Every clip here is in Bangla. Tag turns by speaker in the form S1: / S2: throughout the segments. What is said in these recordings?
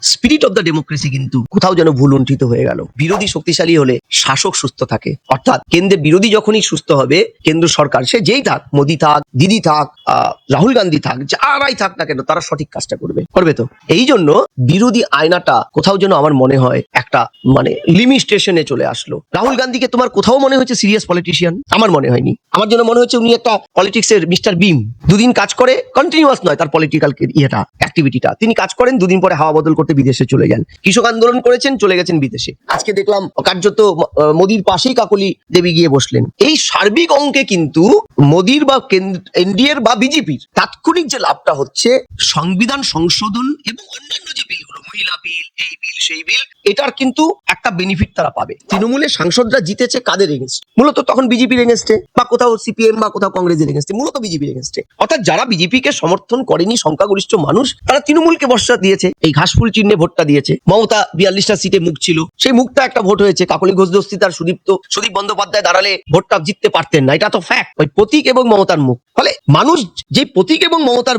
S1: স্পিরিট অফ দ্য ডেমোক্রেসি কিন্তু কোথাও যেন ভুলুণ্ঠিত হয়ে গেল। বিরোধী শক্তিশালী হলে শাসক সুস্থ থাকে, অর্থাৎ কেন্দ্রে বিরোধী যখনই সুস্থ হবে, কেন্দ্র সরকার সে যেই থাক, মোদি থাক, দিদি থাক, রাহুল গান্ধী থাক, যারাই থাক না কেন, তারা সঠিক কাজটা করবে তো। এই জন্য বিরোধী আয়নাটা কোথাও যেন আমার মনে হয় একটা লিমিটেশনে চলে আসলো। রাহুল গান্ধীকে তোমার কোথাও মনে হচ্ছে সিরিয়াস পলিটিশিয়ান? আমার মনে হয়নি। আমার জন্য মনে হচ্ছে উনি একটা পলিটিক্সের মিস্টার বিম। দুদিন কাজ করে, কন্টিনিউয়াস নয় তার পলিটিক্যাল অ্যাক্টিভিটিটা, তিনি কাজ করেন, দুদিন পরে হাওয়া বদল করতে বিদেশে চলে যান। কৃষক আন্দোলন করেছেন, চলে গেছেন বিদেশে। আজকে দেখলাম কার্যত মোদির পাশেই কাকলি দেবী গিয়ে বসলেন। এই সার্বিক অঙ্কে কিন্তু মোদির বা এনডিএর বা বিজেপির তাৎক্ষণিক যে লাভটা হচ্ছে, সংবিধান সংশোধন এবং অন্যান্য যে বিলগুলো, মহিলা বিল, এই বিল, সেই বিল, এটার কিন্তু একটা বেনিফিট তারা পাবে। তৃণমূলের সাংসদরা জিতেছে কাদের এগেনস্টে? মূলত তখন বিজেপির এগেনস্টে, বা কোথাও সিপিএম বা কোথাও কংগ্রেসের এগেনস্টে, মূলত বিজেপির এগেনস্টে। অর্থাৎ যারা বিজেপিকে সমর্থন করেনি, সংখ্যাগরিষ্ঠ মানুষ, তারা তৃণমূলকে ভরসা দিয়েছে, এই ঘাসফুল চিহ্নে ভোটটা দিয়েছে। মমতা 42টা সিটে মুখ ছিল, সেই মুখটা একটা ভোট হয়েছে। কাকলি ঘোষ দস্তি তার সুদীপ বন্দ্যোপাধ্যায় দাঁড়ালে ভোটটা জিততে পারতেন না, এটা তো ফ্যাক্ট। ওই প্রতীক এবং মমতার মুখ, ফলে মানুষ যে প্রতীক এবং মমতার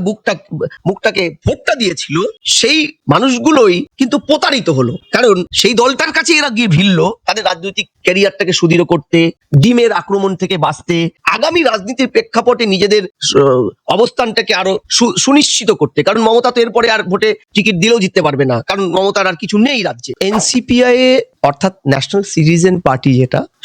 S1: মুখটাকে ভোটটা দিয়েছিল, সেই মানুষগুলোই কিন্তু প্রতারিত হলো। কারণ সেই দলটার কাছে এরা গিয়ে ভিড়ল তাদের রাজনৈতিক ক্যারিয়ারটাকে সুদৃঢ় করতে, ডিমের আক্রমণ থেকে বাঁচতে, আগামী রাজনীতির প্রেক্ষাপটে নিজেদের অবস্থানটাকে আরো সুনিশ্চিত করতে। কারণ মমতা তো এরপরে আর ভোটে টিকিট দিলেও জিততে পারবে না, কারণ মমতার আর কিছু নেই রাজ্যে। এনসিপিআই অর্থাৎ ন্যাশনাল সিটিজেন পার্টি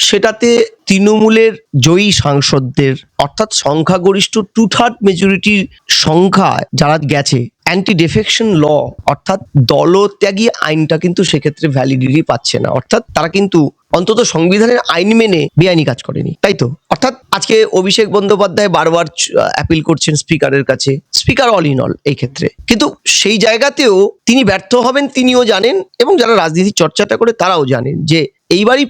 S1: সেটাতে তৃণমূলের জয়ী সাংসদদের, অর্থাৎ সংখ্যাগরিষ্ঠ 2/3 মেজরিটির সংখ্যা যারা গেছে, অ্যান্টি ডিফেকশন ল অর্থাৎ দলত্যাগী আইনটা কিন্তু সেক্ষেত্রে ভ্যালিডিটি পাচ্ছে না। অর্থাৎ তারা কিন্তু অন্তত সংবিধানের আইন মেনে বেআইনি কাজ করেনি, তাই তো। অর্থাৎ আজকে অভিষেক বন্দ্যোপাধ্যায় বারবার অ্যাপিল করছেন স্পিকারের কাছে, স্পিকার অল ইন অল এই ক্ষেত্রে, কিন্তু সেই জায়গাতেও তিনি ব্যর্থ হবেন, তিনিও জানেন, এবং যারা রাজনীতির চর্চাটা করে তারাও জানেন যে এইবারই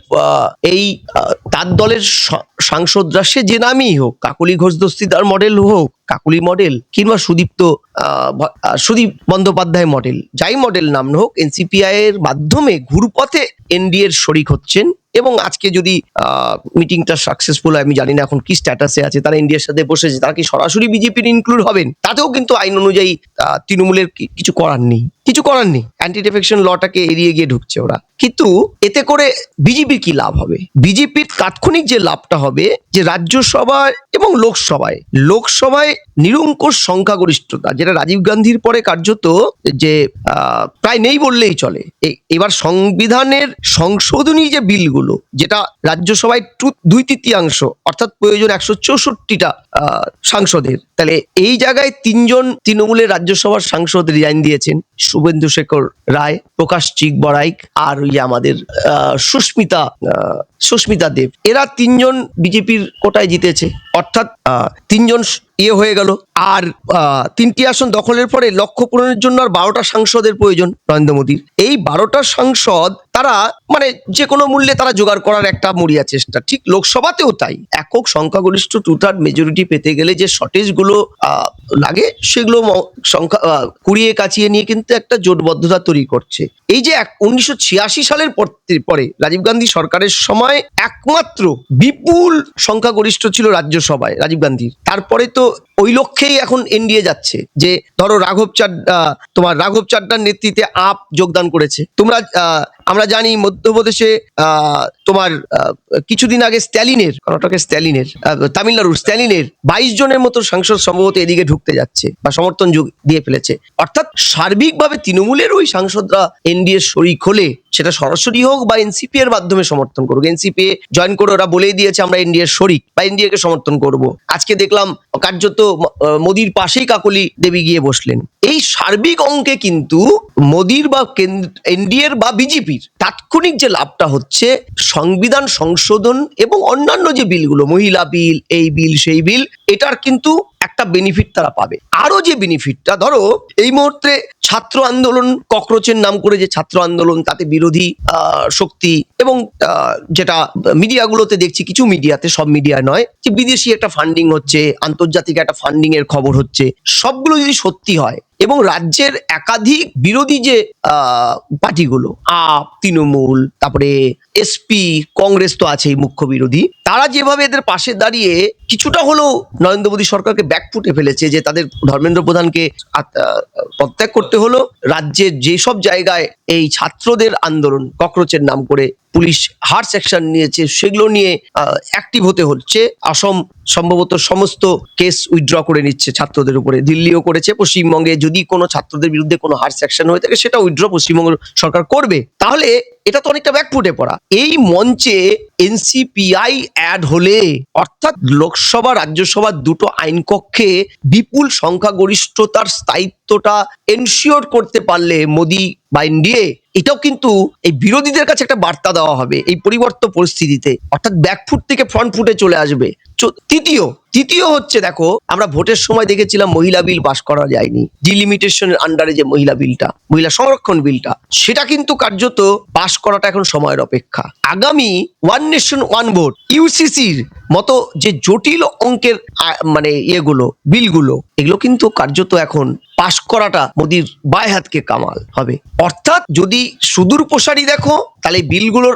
S1: তার দলের সাংসদরা, সে যে নামই হোক, কাকলি ঘোষ দস্তিদার মডেল হোক, কাকলি মডেল, কিংবা সুদীপ বন্দ্যোপাধ্যায় মডেল, যাই মডেল নাম হোক, এনসিপিআই এর মাধ্যমে ঘুরপথে এনডিএ এর শরিক হচ্ছেন। এবং আজকে যদি মিটিংটা সাকসেসফুল হয়, আমি জানি না এখন কি স্ট্যাটাসে আছে, তারা এনডিএর সাথে বসেছে, তারা কি সরাসরি বিজেপির ইনক্লুড হবেন? তাতেও কিন্তু আইন অনুযায়ী তৃণমূলের কিছু করার নেই। অ্যান্টি ডিফেকশন লটাকে এড়িয়ে গিয়ে ঢুকছে ওরা। কিন্তু এতে করে বিজেপির কি লাভ হবে? বিজেপির তাৎক্ষণিক যে লাভটা হবে, যে রাজ্যসভায় এবং লোকসভায় নিরঙ্কুশ সংখ্যাগরিষ্ঠতা, যেটা রাজীব গান্ধীর পরে কার্যত যে প্রায় নেই বললেই চলে। এবার সংবিধানের সংশোধনী যে বিলগুলো, যেটা রাজ্যসভায় 2/3 অর্থাৎ প্রয়োজন 164টা সাংসদের, তাহলে এই জায়গায় 3জন তৃণমূলের রাজ্যসভার সাংসদ রিজাইন দিয়েছেন, শুভেন্দু শেখর রায়, প্রকাশ চিকবরাইক, আর আমাদের সুস্মিতা দেব। এরা 3জন বিজেপির কোটায় জিতেছে, অর্থাৎ 3জন হয়ে গেল। আর 3টি আসন দখলের পরে লক্ষ্য পূরণের জন্য আর 12টা সাংসদের প্রয়োজন নরেন্দ্র মোদীর। এই 12টা সাংসদ তারা যে কোনো মূল্যে তারা জোগাড় করার একটা মরিয়া চেষ্টা। ঠিক লোকসভাতেও তাই, একক সংখ্যাগরিষ্ঠ 2/3 মেজরিটি পেতে গেলে যে শর্টেজ গুলো লাগে, সেগুলো সংখ্যা কুড়িয়ে কাচিয়ে নিয়ে কিন্তু একটা জোটবদ্ধতা তৈরি করছে। এই যে 1986 সালের পরে রাজীব গান্ধী সরকারের সময় একমাত্র বিপুল সংখ্যাগরিষ্ঠ ছিল রাজ্যসভায় রাজীব গান্ধীর, তারপরে তো ওই লক্ষ্যেই এখন এনডিএ যাচ্ছে। যে ধরো রাঘব চাড্ডার নেতৃত্বে আপ যোগদান করেছে। আমরা জানি মধ্যপ্রদেশে তোমার কিছুদিন আগে তামিলনাড়ুর স্ট্যালিনের 22 জনের মতো সাংসদ সম্ভবত এদিকে ঢুকতে যাচ্ছে বা সমর্থন দিয়ে ফেলেছে। অর্থাৎ সার্বিকভাবে তৃণমূলের ওই সাংসদরা এনডিএ শরিক হলে, সেটা সরাসরি হোক বা এনসিপি এর মাধ্যমে সমর্থন করুক, এনসিপি জয়েন করে ওরা বলেই দিয়েছে আমরা এনডিএ শরিক বা এনডিএ কে সমর্থন করব। আজকে দেখলাম কার্যত মোদির পাশেই কাকলি দেবী গিয়ে বসলেন। এই সার্বিক অঙ্কে কিন্তু মোদির বা এনডিএর বা বিজেপির তাৎক্ষণিক যে লাভটা হচ্ছে, সংবিধান সংশোধন এবং অন্যান্য যে বিলগুলো, মহিলা বিল, এই বিল, সেই বিল, এটার কিন্তু একটা বেনিফিট তারা পাবে। আরো যে বেনিফিটটা, ধরো এই মুহূর্তে ছাত্র আন্দোলন, ককরোচের নাম করে যে ছাত্র আন্দোলন, তাতে বিরোধী শক্তি এবং যেটা মিডিয়াগুলোতে দেখছি, কিছু মিডিয়াতে, সব মিডিয়া নয়, যে বিদেশি একটা ফান্ডিং হচ্ছে, আন্তর্জাতিক একটা ফান্ডিং এর খবর হচ্ছে, সবগুলো যদি সত্যি হয়, এবং রাজ্যের একাধিক বিরোধী যে পার্টিগুলো, আপ, তৃণমূল, তারপরে এসপি, কংগ্রেস তো আছেই মুখ্য বিরোধী, তারা যেভাবে এদের পাশে দাঁড়িয়ে কিছুটা হলেও নরেন্দ্র মোদী সরকারকে ব্যাকফুটে ফেলেছে, যে তাদের ধর্মেন্দ্র প্রধানকে পদত্যাগ করতে হলো। রাজ্যের যেসব জায়গায় এই ছাত্রদের আন্দোলন, ককরোচের নাম করে পুলিশ হার্ড অ্যাকশন নিয়েছে, সেগুলো নিয়ে অ্যাক্টিভ হতে হচ্ছে। অসম সম্ভবত সমস্ত কেস উইথড্র করে নিচ্ছে ছাত্রদের উপরে, দিল্লিও করেছে। পশ্চিমবঙ্গে যদি কোনো ছাত্রদের বিরুদ্ধে কোনো হার্ড অ্যাকশন হয়ে থাকে সেটা উইথড্র পশ্চিমবঙ্গ সরকার করবে। তাহলে এটা তো অনেকটা ব্যাকফুটে পড়া। এই মঞ্চে এনসিপিআই অ্যাড হলে, অর্থাৎ লোকসভা রাজ্যসভা দুটো আইন কক্ষে বিপুল সংখ্যাগরিষ্ঠতার স্থায়িত্বটা এনশিওর করতে পারলে মোদী বা এনডিএ, এটাও কিন্তু এই বিরোধীদের কাছে একটা বার্তা দেওয়া হবে এই পরিবর্তিত পরিস্থিতিতে, অর্থাৎ ব্যাকফুট থেকে ফ্রন্ট ফুটে চলে আসবে। তৃতীয় হচ্ছে, দেখো আমরা ভোটের সময় দেখেছিলাম মহিলা বিল পাস করা যায়নি, ডিলিমিটেশনের আন্ডারে যে মহিলা বিলটা, মহিলা সংরক্ষণ বিলটা, সেটা কিন্তু কার্যত পাস করাটা এখন সময়ের অপেক্ষা। আগামী ওয়ান নেশন ওয়ান ভোট, ইউসিসির মতো যে জটিল অঙ্কের মানে বিলগুলো, এগুলো কিন্তু কার্যত এখন পাস করাটা মোদির বায় হাতকে কামাল হবে। অর্থাৎ যদি সুদূর প্রসারী দেখো, তাহলে বিলগুলোর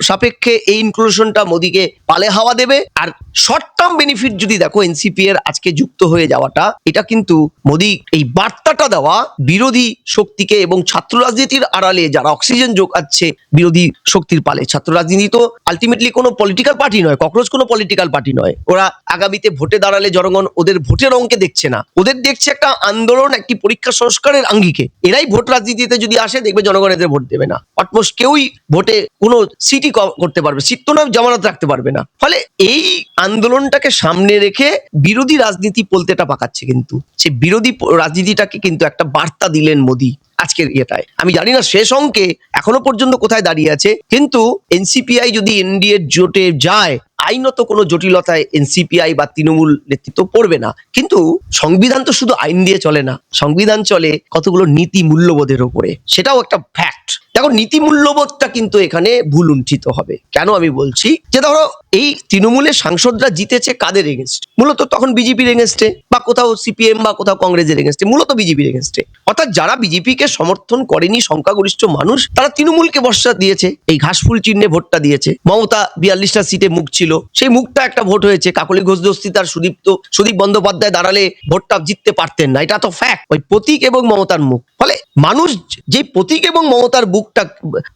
S1: সাপেক্ষে এই ইনক্লুশনটা মোদিকে পালে হাওয়া দেবে। আর শর্ট টার্ম বেনিফিট যদি দেখো, এনসিপি এর আজকে যুক্ত হয়ে যাওয়াটা, এটা কিন্তু মোদি এই বার্তাটা দেওয়া বিরোধী শক্তিকে এবং ছাত্র রাজনীতির আড়ালে যারা অক্সিজেন যোগাচ্ছে বিরোধী শক্তির পালে। ছাত্র রাজনীতি তো আলটিমেটলি কোনো পলিটিক্যাল পার্টি নয়, ককরোচ কোনো পলিটিক্যাল পার্টি নয়। ওরা আগামীতে ভোটে দাঁড়ালে জনগণ ওদের ভোটের অঙ্কে দেখছে না, ওদের দেখছে একটা আন্দোলন, একটি পরীক্ষা সংস্কারের আঙ্গিকে। এরাই ভোট রাজনীতিতে যদি আসে, দেখবে জনগণ এদের ভোট দেবে না। অলমোস্ট কেউই ভোটে কোনো সিটই করতে পারবে, সিট তো না, জামানত রাখতে পারবে না। ফলে এই আন্দোলনটাকে সামনে রেখে বিরোধী রাজনীতি পলতেটা পাকাচ্ছে, কিন্তু সেই বিরোধী রাজনীতিটাকে কিন্তু একটা বার্তা দিলেন মোদি আজকের ইয়েটায়। আমি জানি না শেষ অঙ্কে এখনো পর্যন্ত কোথায় দাঁড়িয়ে আছে, কিন্তু এনসিপিআই যদি এনডিএ জোটে যায়, আইনত কোনো জটিলতায় এনসিপিআই বা তৃণমূল নেতৃত্ব পড়বে না। কিন্তু সংবিধান তো শুধু আইন দিয়ে চলে না, সংবিধান চলে কতগুলো নীতি মূল্যবোধের উপরে, সেটাও একটা ফ্যাক্ট। দেখো, নীতি মূল্যবোধটা কিন্তু এখানে ভুল উন্ঠিত হবে। কেন আমি বলছি, যে ধরো এই তৃণমূলের সাংসদরা জিতেছে কাদের এগেনস্ট? মূলত তখন বিজেপির এগেনস্টে, বা কোথাও সিপিএম বা কোথাও কংগ্রেসের এগেনস্টে, মূলত বিজেপির এগেনস্টে। অর্থাৎ যারা বিজেপিকে সমর্থন করেনি সংখ্যাগরিষ্ঠ মানুষ, তারা তৃণমূলকে ভরসা দিয়েছে, এই ঘাসফুল চিহ্নে ভোটটা দিয়েছে। মমতা 42টা সিটে মুখ ছিল, সেই মুখটা একটা ভোট হয়েছে। কাকলি ঘোষ দস্তি তার সুদীপ বন্দ্যোপাধ্যায় দাঁড়ালে ভোটটা জিততে পারতেন না, এটা তো ফ্যাক্ট। ওই প্রতীক এবং মমতার মুখ, ফলে মানুষ যে প্রতীক এবং মমতার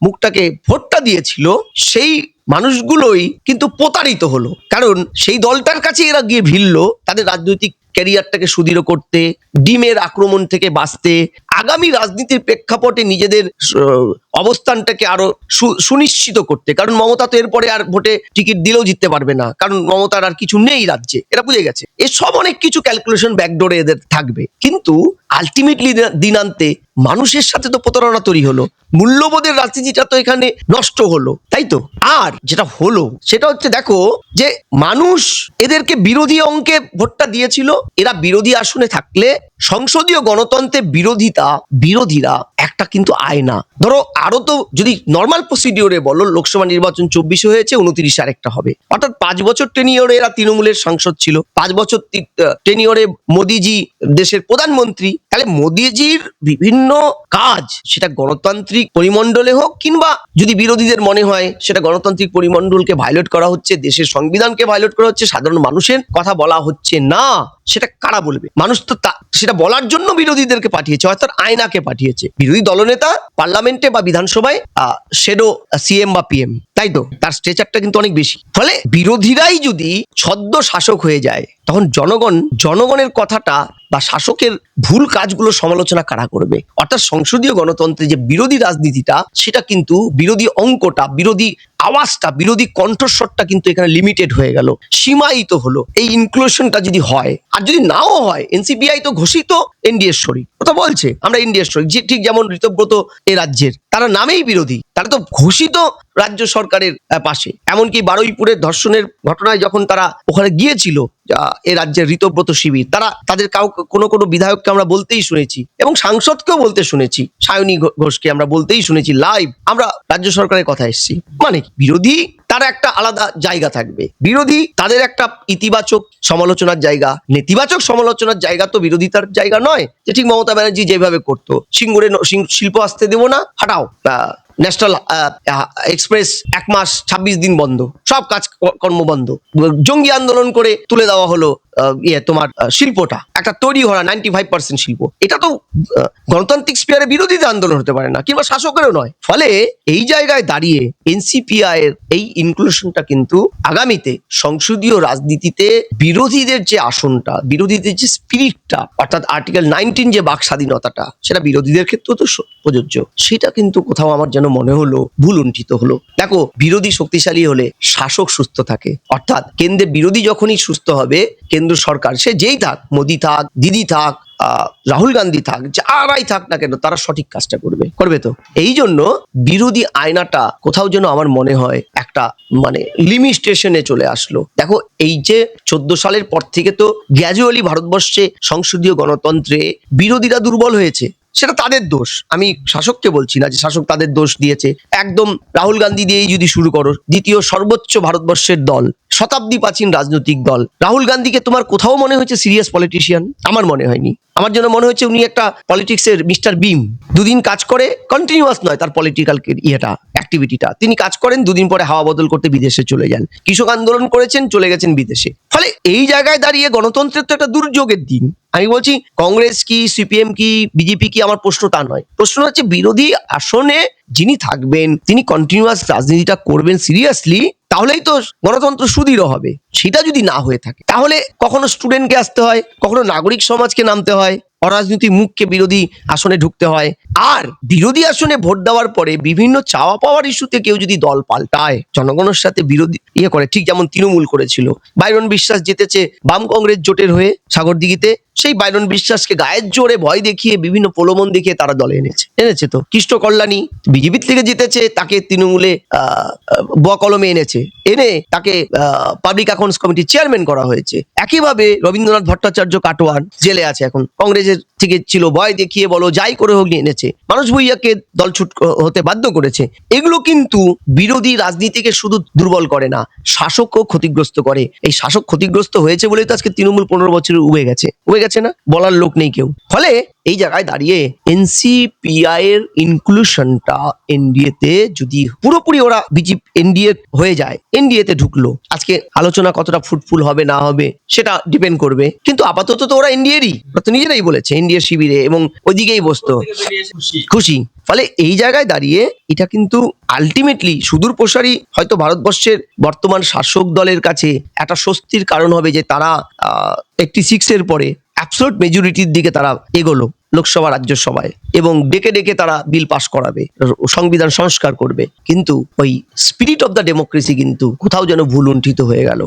S1: মুখটাকে ভোটটা দিয়েছিল, সেই মানুষগুলোই কিন্তু প্রতারিত হলো। কারণ সেই দলটার কাছে এরা গিয়ে ভিড়ল তাদের রাজনৈতিক ক্যারিয়ারটাকে সুদৃঢ় করতে, ডিমের আক্রমণ থেকে বাঁচতে, আগামী রাজনীতির প্রেক্ষাপটে নিজেদের অবস্থানটাকে আরো সুনিশ্চিত করতে। কারণ মমতা তো এরপরে আর ভোটে টিকিট দিলেও জিততে পারবে না, কারণ মমতার আর কিছু নেই রাজ্যে, এরা বুঝে গেছে। এসব অনেক কিছু ক্যালকুলেশন ব্যাকডোরে এদের থাকবে, কিন্তু আলটিমেটলি দিনান্তে মানুষের সাথে তো প্রতারণা তৈরি হলো, মূল্যবোধের রাজনীতিটা তো এখানে নষ্ট হলো, তাই তো? আর যেটা হলো সেটা হচ্ছে, দেখো যে মানুষ এদেরকে বিরোধী অঙ্কে ভোটটা দিয়েছিল। এরা বিরোধী আসনে থাকলে সংসদীয় গণতন্ত্রের বিরোধীরা একটা কিন্তু আয়না। ধরো আরো তো যদি নর্মাল প্রসিডিওরে বলো, লোকসভা নির্বাচন 24 হয়েছে, 29 আরেকটা হবে, অর্থাৎ 5 বছর টেনিওরে এরা তৃণমূলের সাংসদ ছিল, 5 বছর টেনিওরে মোদিজি দেশের প্রধানমন্ত্রী। তাহলে মোদিজির বিভিন্ন কাজ, সেটা গণতান্ত্রিক পরিমণ্ডলে হোক, কিংবা যদি বিরোধীদের মনে হয় সেটা গণতান্ত্রিক পরিমণ্ডলকে ভায়োলেট করা হচ্ছে, দেশের সংবিধানকে ভায়োলেট করা হচ্ছে, সাধারণ মানুষের কথা বলা হচ্ছে না, সেটা কারা বলবে? মানুষ তো সেটা বলার জন্য বিরোধীদেরকে পাঠিয়েছে, অর্থাৎ আয়নাকে পাঠিয়েছে। বিরোধী দলনেতা পার্লামেন্টে বা বিধানসভায় শ্যাডো সিএম বা পিএম, তাই তো? তার স্ট্রেচারটা কিন্তু অনেক বেশি। ফলে বিরোধীরাই যদি ছদ্ম শাসক হয়ে যায়, তখন জনগণের কথাটা বা শাসকের ভুল কাজগুলো সমালোচনা কারা করবে? অর্থাৎ সংসদীয় গণতন্ত্রে যে বিরোধী রাজনীতিটা, সেটা কিন্তু বিরোধী অঙ্কটা, বিরোধী আওয়াজটা, বিরোধী কণ্ঠস্বরটা কিন্তু এখানে লিমিটেড হয়ে গেল, সীমায়িত হলো। এই ইনক্লুশনটা যদি হয়, আর যদি নাও হয়, এনসিপিআই তো ঘোষিত এনডিএ শরিক, কথা বলছে আমরা এনডিএ শরিক, ঠিক যেমন ঋতব্রত এ রাজ্যের, তারা নামেই বিরোধী, তারা তো ঘোষিত রাজ্য সরকারের পাশে। এমনকি বারুইপুরের ধর্ষণের ঘটনায় যখন তারা ওখানে গিয়েছিল, এ রাজ্যের ঋতব্রত শিবির, তাদের কোনো বিধায়ককে আমরা বলতেই শুনেছি, এবং সাংসদকেও বলতে শুনেছি, সায়নী ঘোষকে আমরা বলতেই শুনেছি লাইভ, আমরা রাজ্য সরকারের কথা এসেছি। মানে বিরোধী তার একটা আলাদা জায়গা থাকবে, বিরোধী তাদের একটা ইতিবাচক সমালোচনার জায়গা, নেতিবাচক সমালোচনার জায়গা তো বিরোধিতার জায়গা নয়। যে ঠিক মমতা ব্যানার্জি যেভাবে করতো, সিঙ্গুরে শিল্প আসতে দেবো না, হাটাও, ন্যাশনাল এক্সপ্রেস 1 মাস 26 দিন বন্ধ, সব কাজ কর্ম বন্ধ, জঙ্গি আন্দোলন করে তুলে দেওয়া হলো তোমার শিল্পটা, একটা তৈরি হওয়া 95% শিল্প। এটা তো গণতান্ত্রিক স্পিয়ারে বিরোধীদের আন্দোলন হতে পারে না, কিংবা শাসকেরও নয়। ফলে এই জায়গায় দাঁড়িয়ে এনসিপিআই এর এই ইনক্লুশনটা কিন্তু আগামীতে সংসদীয় রাজনীতিতে বিরোধীদের যে আসনটা, বিরোধীদের যে স্পিরিটটা, অর্থাৎ আর্টিকেল 19 যে বাক স্বাধীনতাটা, সেটা বিরোধীদের ক্ষেত্রেও তো প্রযোজ্য। সেটা কিন্তু কোথাও আমার যেন মনে হলো ভুল উন্ঠিত হলো। দেখো, বিরোধী শক্তিশালী হলে শাসক সুস্থ থাকে, অর্থাৎ কেন্দ্রে বিরোধী যখনই সুস্থ হবে, কেন্দ্র সরকার সে যেই থাক, মোদি থাক, দিদি থাক, রাহুল গান্ধী থাক, যারাই থাক না কেন, তারা সঠিক কাজটা করবে তো। এই জন্য বিরোধী আয়নাটা কোথাও যেন আমার মনে হয় একটা মানে লিমিটেশনে চলে আসলো। দেখো, এই যে 14 সালের পর থেকে তো গ্র্যাজুয়ালি ভারতবর্ষে সংসদীয় গণতন্ত্রে বিরোধীরা দুর্বল হয়েছে। সেটা তাদের দোষ, আমি শাসককে বলছি না যে শাসক তাদের দোষ দিয়েছে। একদম রাহুল গান্ধী দিয়েই যদি শুরু করো, দ্বিতীয় সর্বোচ্চ ভারতবর্ষের দল, শতাব্দী প্রাচীন রাজনৈতিক দল, রাহুল গান্ধীকে তোমার কোথাও মনে হয়েছে সিরিয়াস পলিটিশিয়ান? আমার মনে হয়নি। আমার জন্য মনে হচ্ছে উনি একটা পলিটিক্সের মিস্টার বিম। দুদিন কাজ করে, কন্টিনিউয়াস নয় তার পলিটিক্যাল অ্যাক্টিভিটিটা, তিনি কাজ করেন, দুদিন পরে হাওয়া বদল করতে বিদেশে চলে যান, কৃষক আন্দোলন করেছেন, চলে গেছেন বিদেশে। ফলে এই জায়গায় দাঁড়িয়ে গণতন্ত্রের তো একটা দুর্যোগের দিন। আমি বলছি কংগ্রেস কি, সিপিএম কি, বিজেপি কি, আমার প্রশ্ন তা নয়। প্রশ্ন হচ্ছে বিরোধী আসনে যিনি থাকবেন, তিনি কন্টিনিউয়াস রাজনীতিটা করবেন সিরিয়াসলি, তাহলেই তো গণতন্ত্র সুদৃঢ় হবে। সেটা যদি না হয়ে থাকে, তাহলে কখনো স্টুডেন্টকে আসতে হয়, কখনো নাগরিক সমাজকে নামতে হয়, অরাজনৈতিক মুখকে বিরোধী আসনে ঢুকতে হয়। আর বিরোধী আসনে ভোট দেওয়ার পরে বিভিন্ন চাওয়া পাওয়ার ইস্যুতে কেউ যদি দল পাল্টায়, জনগণের সাথে বিরোধী করে, ঠিক যেমন তৃণমূল করেছিল। বাইরন বিশ্বাস জিতেছে বাম কংগ্রেস জোটের হয়ে সাগরদিঘিতে, সেই বাইরন বিশ্বাসকে গায়ের জোরে ভয় দেখিয়ে, বিভিন্ন প্রলোভন দেখিয়ে তারা দলে এনেছে তো। কৃষ্ণ কল্যাণী বিজেপি থেকে জিতেছে, তাকে তৃণমূলে কলমে এনে তাকে পাবলিক অ্যাকাউন্টস কমিটির চেয়ারম্যান করা হয়েছে। একইভাবে রবীন্দ্রনাথ ভট্টাচার্য কাটোয়ান জেলে আছে এখন, কংগ্রেসের থেকে ছিল, ভয় দেখিয়ে বলো যাই করে হোক নিয়ে এনেছে, মানুষ ভুইয়াকে দলছুট হতে বাধ্য করেছে। এগুলো কিন্তু বিরোধী রাজনীতিকে শুধু দুর্বল করে না, শাসকও ক্ষতিগ্রস্ত করে। এই শাসক ক্ষতিগ্রস্ত হয়েছে বলেই তো আজকে তৃণমূল 15 বছরে উবে গেছে না, বলার লোক নেই কেউ। ফলে এই জায়গায় দাঁড়িয়ে এনসিপিআই এর ইনক্লুশনটা এনডিএতে যদি পুরোপুরি ওরা এনডিএ হয়ে যায়, এনডিএতে ঢুকলো, আজকে আলোচনা কতটা ফ্রুটফুল হবে না হবে সেটা ডিপেন্ড করবে। কিন্তু আপাতত তো ওরা এনডিএরই, ওরা তো নিজেরাই বলেছে এনডিএ শিবিরে, এবং ওইদিকেই বসতো খুশি। ফলে এই জায়গায় দাঁড়িয়ে এটা কিন্তু আলটিমেটলি সুদূর প্রসারী হয়তো ভারতবর্ষের বর্তমান শাসক দলের কাছে একটা স্বস্তির কারণ হবে যে তারা 86 এর পরে অ্যাবসলিউট মেজরিটির দিকে তারা এগোলো লোকসভা রাজ্যসভায়, এবং ডেকে ডেকে তারা বিল পাস করাবে, সংবিধান সংস্কার করবে। কিন্তু ওই স্পিরিট অফ দ্য ডেমোক্রেসি কিন্তু কোথাও যেন ভুল উন্ঠিত হয়ে গেল।